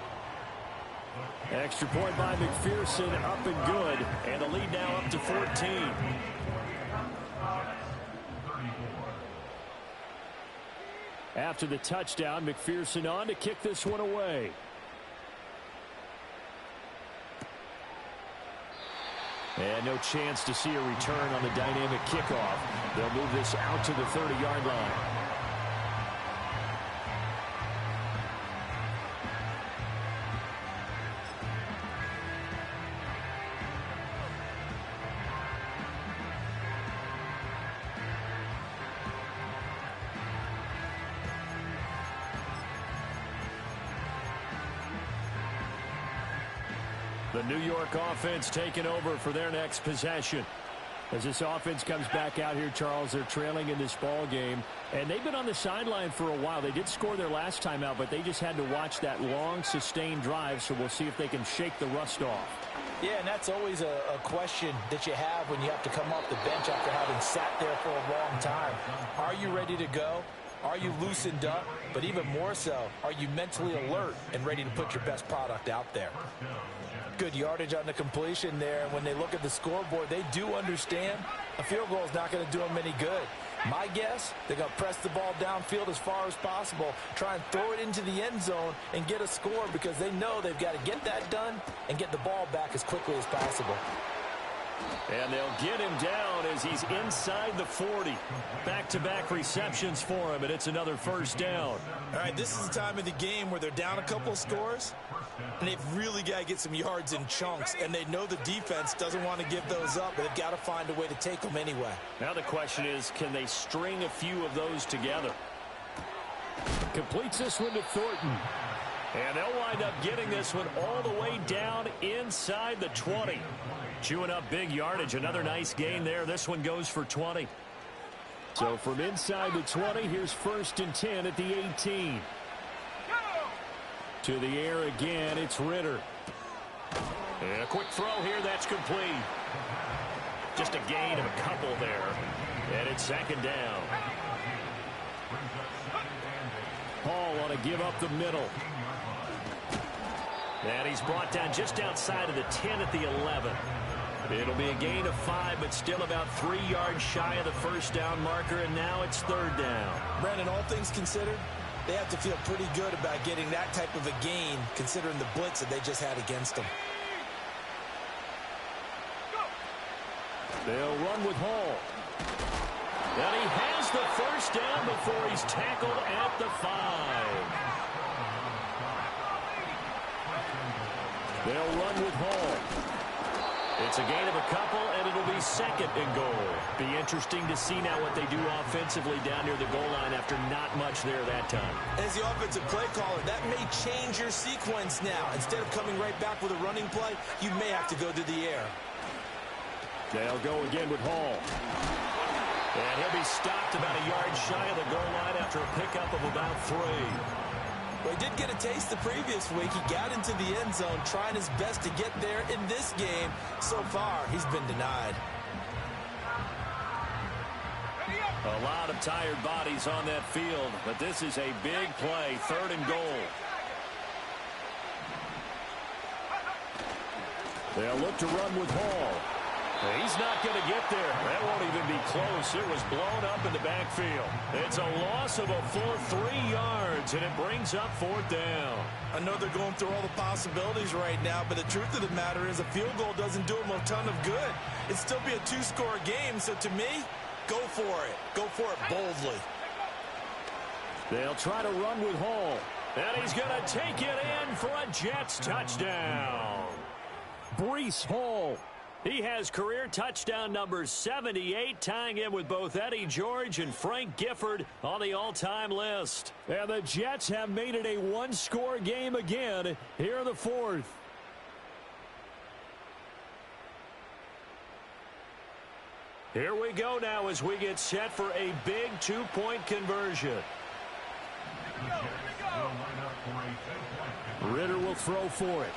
Extra point by McPherson, up and good. And the lead now up to 14. After the touchdown, McPherson on to kick this one away. And no chance to see a return on the dynamic kickoff. They'll move this out to the 30-yard line. The New York offense taking over for their next possession. As this offense comes back out here, Charles, they're trailing in this ball game. And they've been on the sideline for a while. They did score their last time out, but they just had to watch that long, sustained drive. So we'll see if they can shake the rust off. Yeah, and that's always a question that you have when you have to come off the bench after having sat there for a long time. Are you ready to go? Are you loosened up? But even more so, are you mentally alert and ready to put your best product out there? Good yardage on the completion there. And when they look at the scoreboard, they do understand a field goal is not going to do them any good. My guess, they're going to press the ball downfield as far as possible, try and throw it into the end zone and get a score because they know they've got to get that done and get the ball back as quickly as possible. And they'll get him down as he's inside the 40. Back-to-back receptions for him, and it's another 1st down. All right, this is the time of the game where they're down a couple of scores, and they've really got to get some yards in chunks, and they know the defense doesn't want to give those up, but they've got to find a way to take them anyway. Now the question is, can they string a few of those together? Completes this one to Thornton. And they'll wind up getting this one all the way down inside the 20. Chewing up big yardage. Another nice gain there. This one goes for 20. So from inside the 20, here's 1st and 10 at the 18. To the air again, it's Ritter. And a quick throw here, that's complete. Just a gain of a couple there. And it's 2nd down. Hall on to give up the middle. And he's brought down just outside of the 10 at the 11. It'll be a gain of 5, but still about 3 yards shy of the 1st down marker, and now it's 3rd down. Brandon, all things considered, they have to feel pretty good about getting that type of a gain, considering the blitz that they just had against them. They'll run with Hall. And he has the 1st down before he's tackled at the 5. They'll run with Hall. It's a gain of a couple, and it'll be 2nd and goal. Be interesting to see now what they do offensively down near the goal line after not much there that time. As the offensive play caller, that may change your sequence now. Instead of coming right back with a running play, you may have to go to the air. They'll go again with Hall. And he'll be stopped about a yard shy of the goal line after a pickup of about 3. Well, he did get a taste the previous week. He got into the end zone trying his best to get there in this game. So far, he's been denied. A lot of tired bodies on that field, but this is a big play, 3rd and goal. They'll look to run with Hall. He's not going to get there. That won't even be close. It was blown up in the backfield. It's a loss of a full 3 yards, and it brings up 4th down. I know they're going through all the possibilities right now, but the truth of the matter is a field goal doesn't do them a ton of good. It'd still be a 2-score game, so to me, Go for it. Go for it boldly. They'll try to run with Hall. And he's going to take it in for a Jets touchdown. Breece Hall. He has career touchdown number 78, tying him with both Eddie George and Frank Gifford on the all-time list. And the Jets have made it a one-score game again here in the fourth. Here we go now as we get set for a big two-point conversion. Ritter will throw for it.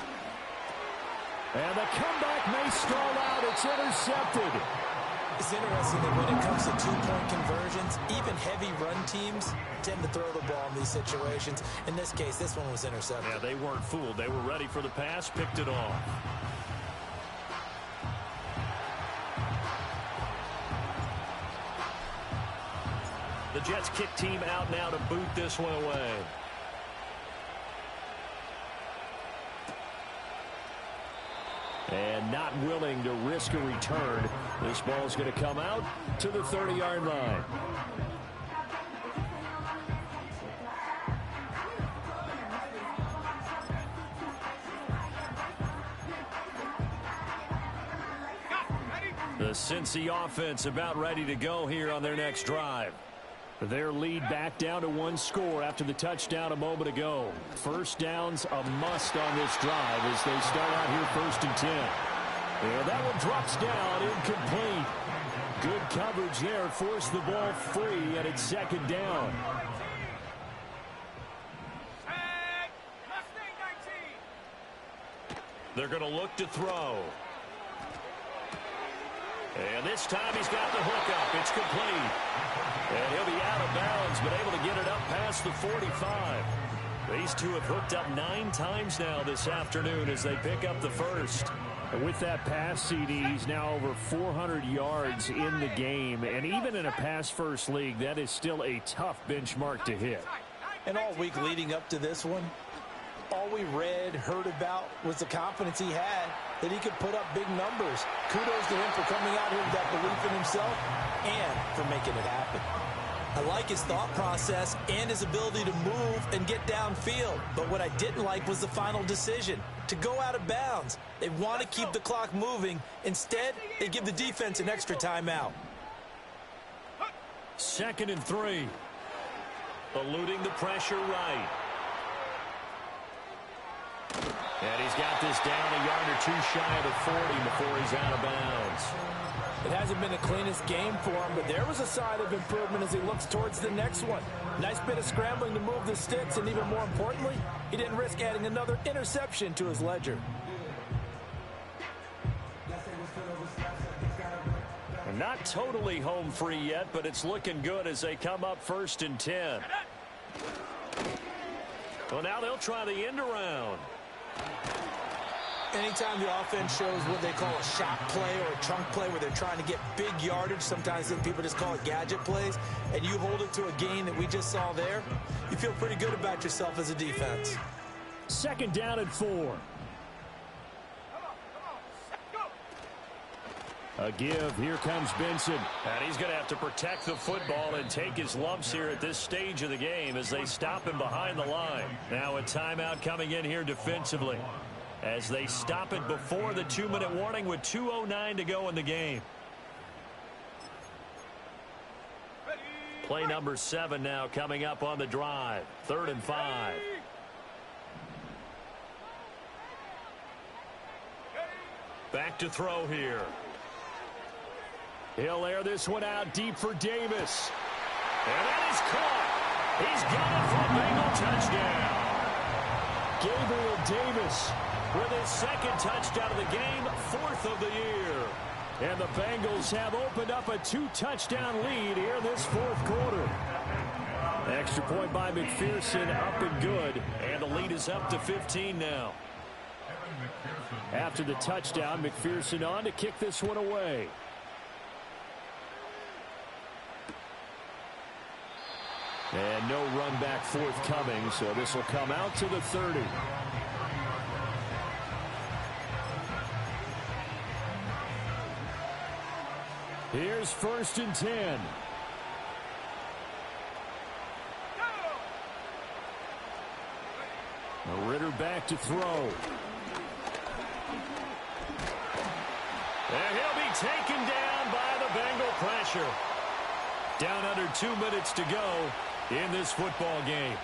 And the comeback may stall out. It's intercepted. It's interesting that when it comes to two-point conversions, even heavy run teams tend to throw the ball in these situations. In this case, this one was intercepted. Yeah, they weren't fooled. They were ready for the pass, picked it off. The Jets kick team out now to boot this one away. And not willing to risk a return. This ball's going to come out to the 30-yard line. The Cincy offense about ready to go here on their next drive. Their lead back down to one score after the touchdown a moment ago. First down's a must on this drive as they start out here 1st and 10. And that one drops down, incomplete. Good coverage there, forced the ball free, and it's 2nd down. They're going to look to throw. And this time he's got the hook up. It's complete. And he'll be out of bounds, but able to get it up past the 45. These two have hooked up 9 times now this afternoon as they pick up the first. And with that pass, CD, he's now over 400 yards in the game. And even in a pass-first league, that is still a tough benchmark to hit. And all week leading up to this one, all we read, heard about was the confidence he had that he could put up big numbers. Kudos to him for coming out here with that belief in himself and for making it happen. I like his thought process and his ability to move and get downfield. But what I didn't like was the final decision, to go out of bounds. They want to keep the clock moving. Instead, they give the defense an extra timeout. 2nd and 3. Eluding the pressure right. And he's got this down a yard or 2 shy of the 40 before he's out of bounds. It hasn't been the cleanest game for him, but there was a sign of improvement as he looks towards the next one. Nice bit of scrambling to move the sticks, and even more importantly, he didn't risk adding another interception to his ledger. Not totally home free yet, but it's looking good as they come up 1st and 10. Well, now they'll try the end around. Anytime the offense shows what they call a shot play or a chunk play where they're trying to get big yardage, sometimes people just call it gadget plays, and you hold it to a gain that we just saw there, you feel pretty good about yourself as a defense. 2nd down and 4. A give. Here comes Benson. And he's going to have to protect the football and take his lumps here at this stage of the game as they stop him behind the line. Now a timeout coming in here defensively as they stop it before the 2-minute warning with 2:09 to go in the game. Play number 7 now coming up on the drive. 3rd and 5. Back to throw here. He'll air this one out deep for Davis. And that is caught. He's got it for a Bengal touchdown. Gabriel Davis with his 2nd touchdown of the game, 4th of the year. And the Bengals have opened up a 2-touchdown lead here in this 4th quarter. Extra point by McPherson, up and good. And the lead is up to 15 now. After the touchdown, McPherson on to kick this one away. And no run back forthcoming, so this will come out to the 30. Here's 1st and 10. Ritter back to throw. And he'll be taken down by the Bengal pressure. Down under 2 minutes to go in this football game.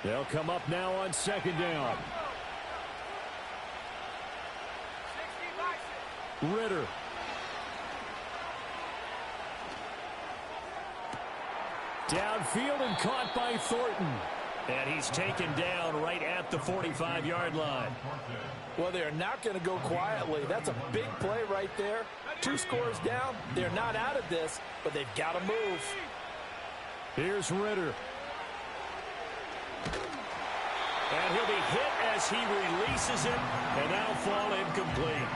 They'll come up now on 2nd down. Ritter. Downfield and caught by Thornton. And he's taken down right at the 45-yard line. Well, they're not going to go quietly. That's a big play right there. 2 scores down. They're not out of this, but they've got to move. Here's Ritter. And he'll be hit as he releases it, and that'll fall incomplete.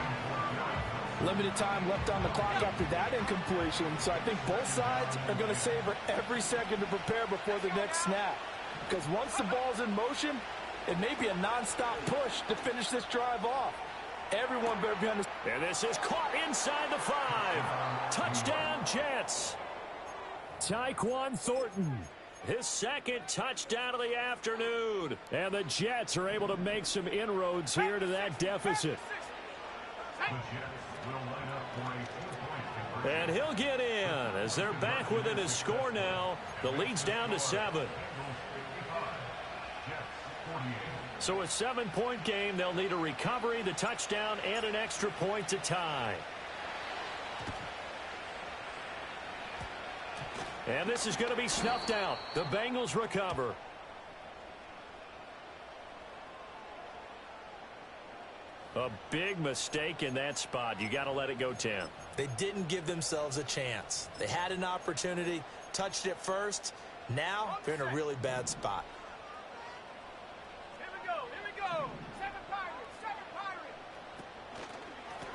Limited time left on the clock after that incompletion, so I think both sides are going to savor every second to prepare before the next snap. Because once the ball's in motion, it may be a nonstop push to finish this drive off. Everyone better be on this. And this is caught inside the 5. Touchdown, Jets. Tyquan Thornton. His 2nd touchdown of the afternoon. And the Jets are able to make some inroads here to that deficit. And he'll get in as they're back within his score now. The lead's down to 7. So a 7-point game, they'll need a recovery, the touchdown, and an extra point to tie. And this is going to be snuffed out. The Bengals recover. A big mistake in that spot. You got to let it go, Tim. They didn't give themselves a chance. They had an opportunity, touched it first. Now they're in a really bad spot. Here we go. 7 Pirates, 7 Pirates.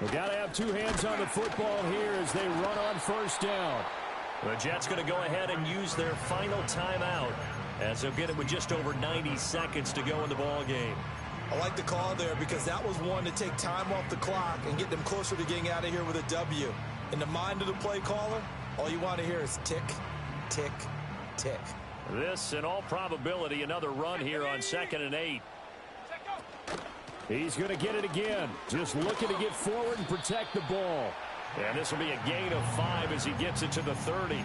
We've got to have 2 hands on the football here as they run on 1st down. The Jets going to go ahead and use their final timeout as they'll get it with just over 90 seconds to go in the ball game. I like the call there because that was one to take time off the clock and get them closer to getting out of here with a W. In the mind of the play caller, all you want to hear is tick, tick, tick. This, in all probability, another run here on 2nd and 8. He's going to get it again. Just looking to get forward and protect the ball. And this will be a gain of 5 as he gets it to the 30.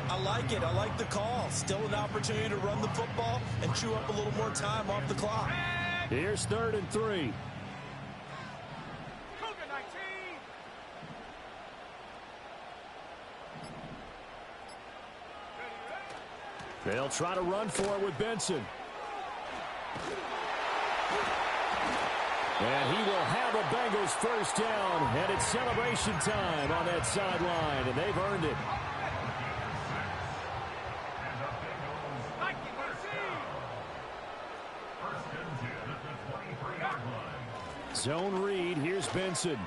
I like it. I like the call. Still an opportunity to run the football and chew up a little more time off the clock. Here's 3rd and 3. Cougar 19. They'll try to run for it with Benson. And he will have a Bengals 1st down, and it's celebration time on that sideline, and they've earned it. Zone read. Here's Benson.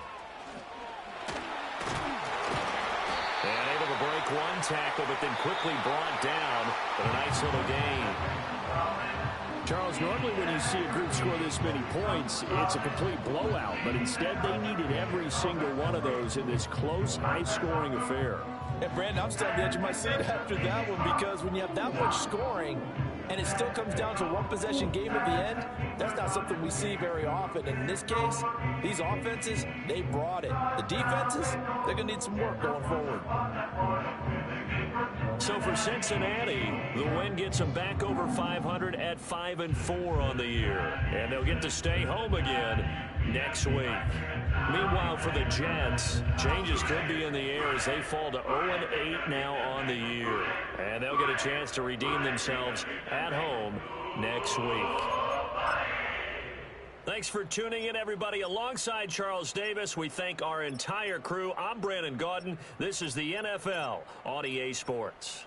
And able to break one tackle, but then quickly brought down. But a nice little gain. Charles, normally when you see a group score this many points, it's a complete blowout. But instead, they needed every single one of those in this close, high-scoring affair. And, Brandon, I'm still on the edge of my seat after that one because when you have that much scoring and it still comes down to one possession game at the end, that's not something we see very often. And in this case, these offenses, they brought it. The defenses, they're going to need some work going forward. So for Cincinnati, the win gets them back over 500 at 5-4 on the year. And they'll get to stay home again next week. Meanwhile, for the Jets, changes could be in the air as they fall to 0-8 now on the year. And they'll get a chance to redeem themselves at home next week. Thanks for tuning in, everybody. Alongside Charles Davis, we thank our entire crew. I'm Brandon Gaudin. This is the NFL on EA Sports.